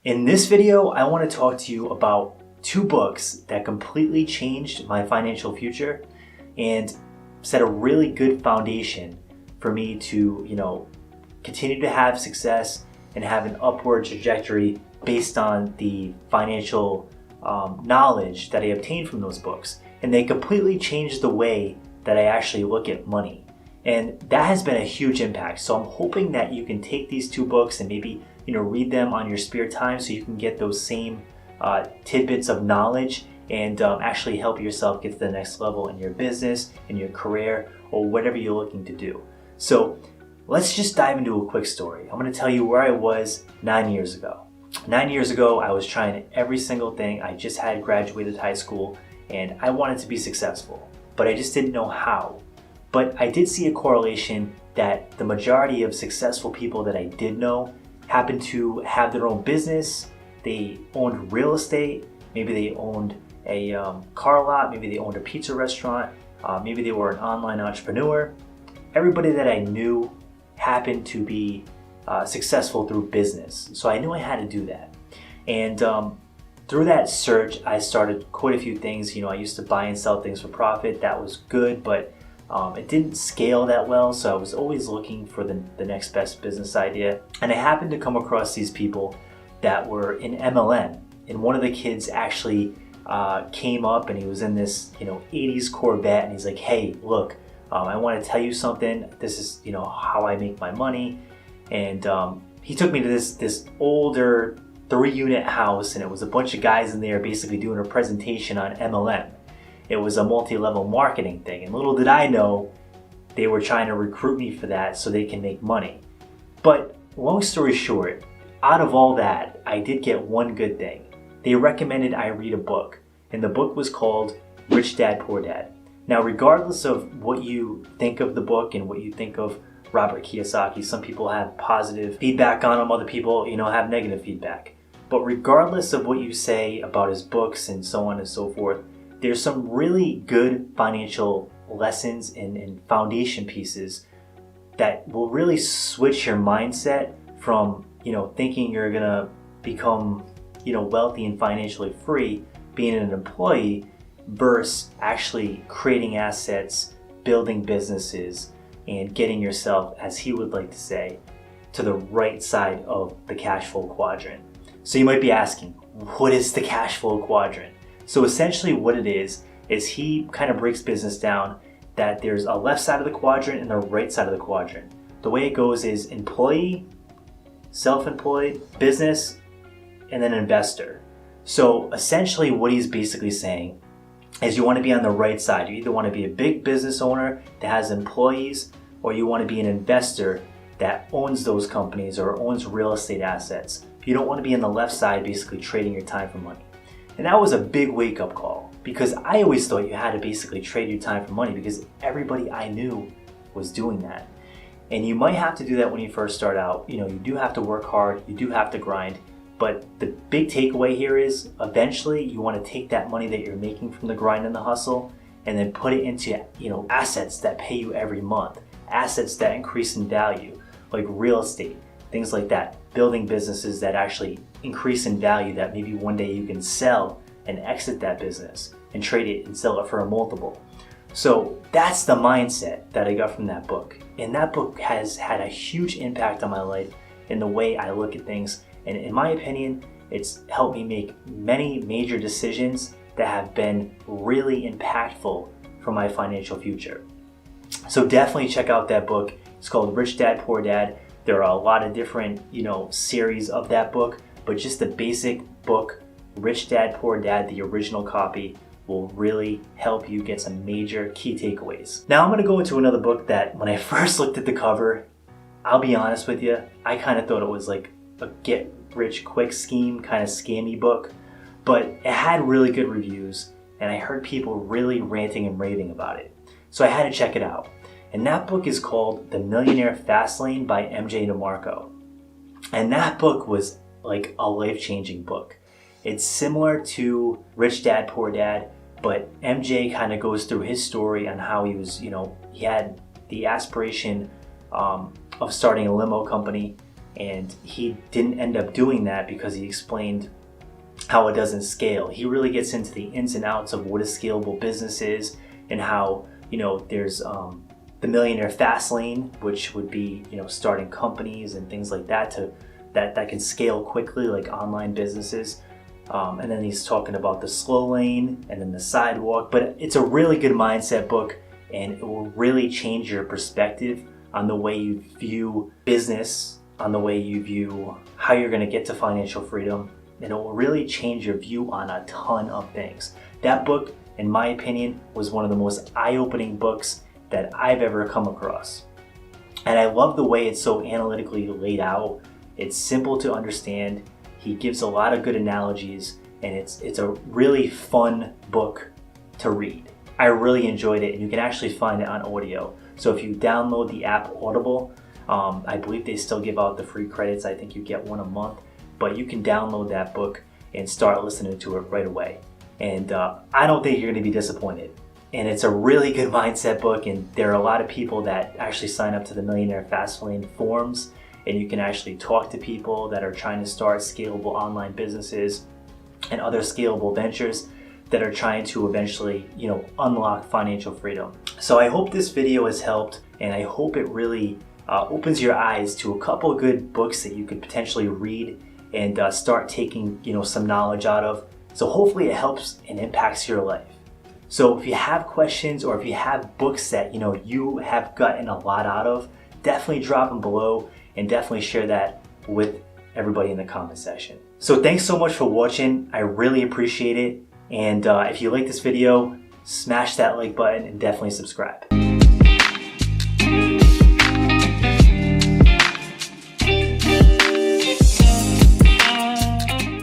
In this video, I want to talk to you about two books that completely changed my financial future and set a really good foundation for me to, continue to have success and have an upward trajectory based on the financial knowledge that I obtained from those books. And they completely changed the way that I actually look at money. And that has been a huge impact. So I'm hoping that you can take these two books and maybe read them on your spare time so you can get those same tidbits of knowledge and actually help yourself get to the next level in your business, in your career, or whatever you're looking to do. So let's just dive into a quick story. I'm going to tell you where I was 9 years ago. 9 years ago, I was trying every single thing. I just had graduated high school and I wanted to be successful, but I just didn't know how. But I did see a correlation that the majority of successful people that I did know happened to have their own business. They owned real estate. Maybe they owned a car lot. Maybe they owned a pizza restaurant. Maybe they were an online entrepreneur. Everybody that I knew happened to be successful through business. So I knew I had to do that. And through that search, I started quite a few things. I used to buy and sell things for profit. That was good, but it didn't scale that well, so I was always looking for the next best business idea. And I happened to come across these people that were in MLM. And one of the kids actually came up and he was in this 80s Corvette, and he's like, hey, look, I want to tell you something. This is how I make my money. And he took me to this older 3-unit house, and it was a bunch of guys in there basically doing a presentation on MLM. It was a multi-level marketing thing, and little did I know they were trying to recruit me for that so they can make money. But long story short, out of all that, I did get one good thing. They recommended I read a book, and the book was called Rich Dad, Poor Dad. Now, regardless of what you think of the book and what you think of Robert Kiyosaki, some people have positive feedback on him, other people, have negative feedback. But regardless of what you say about his books and so on and so forth, there's some really good financial lessons and foundation pieces that will really switch your mindset from, thinking you're gonna become, wealthy and financially free, being an employee, versus actually creating assets, building businesses, and getting yourself, as he would like to say, to the right side of the cash flow quadrant. So you might be asking, what is the cash flow quadrant? So essentially what it is he kind of breaks business down that there's a left side of the quadrant and the right side of the quadrant. The way it goes is employee, self-employed, business, and then investor. So essentially what he's basically saying is you want to be on the right side. You either want to be a big business owner that has employees, or you want to be an investor that owns those companies or owns real estate assets. You don't want to be on the left side basically trading your time for money. And that was a big wake-up call, because I always thought you had to basically trade your time for money because everybody I knew was doing that. And you might have to do that when you first start out. You do have to work hard, you do have to grind, but the big takeaway here is eventually you want to take that money that you're making from the grind and the hustle and then put it into assets that pay you every month, assets that increase in value, like real estate, things like that, building businesses that actually increase in value that maybe one day you can sell and exit that business and trade it and sell it for a multiple. So that's the mindset that I got from that book. And that book has had a huge impact on my life in the way I look at things. And in my opinion, it's helped me make many major decisions that have been really impactful for my financial future. So definitely check out that book. It's called Rich Dad, Poor Dad. There are a lot of different, series of that book, but just the basic book, Rich Dad, Poor Dad, the original copy, will really help you get some major key takeaways. Now I'm going to go into another book that when I first looked at the cover, I'll be honest with you, I kind of thought it was like a get rich quick scheme kind of scammy book, but it had really good reviews and I heard people really ranting and raving about it. So I had to check it out. And that book is called The Millionaire Fastlane by MJ Demarco. And that book was like a life-changing book. It's similar to Rich Dad, Poor Dad, but MJ kind of goes through his story on how he was, he had the aspiration of starting a limo company, and he didn't end up doing that because he explained how it doesn't scale. He really gets into the ins and outs of what a scalable business is and how, there's the Millionaire Fastlane, which would be, starting companies and things like that that can scale quickly, like online businesses. And then he's talking about the slow lane and then the sidewalk. But it's a really good mindset book, and it will really change your perspective on the way you view business, on the way you view how you're going to get to financial freedom. And it will really change your view on a ton of things. That book, in my opinion, was one of the most eye-opening books that I've ever come across. And I love the way it's so analytically laid out. It's simple to understand. He gives a lot of good analogies, and it's a really fun book to read. I really enjoyed it, and you can actually find it on audio. So if you download the app Audible, I believe they still give out the free credits. I think you get one a month, but you can download that book and start listening to it right away. And I don't think you're going to be disappointed. And it's a really good mindset book, and there are a lot of people that actually sign up to the Millionaire Fastlane forums, and you can actually talk to people that are trying to start scalable online businesses and other scalable ventures that are trying to eventually, unlock financial freedom. So I hope this video has helped, and I hope it really opens your eyes to a couple of good books that you could potentially read and start taking, some knowledge out of. So hopefully it helps and impacts your life. So if you have questions, or if you have books that, you have gotten a lot out of, definitely drop them below, and definitely share that with everybody in the comment section. So thanks so much for watching. I really appreciate it. And if you like this video, smash that like button and definitely subscribe.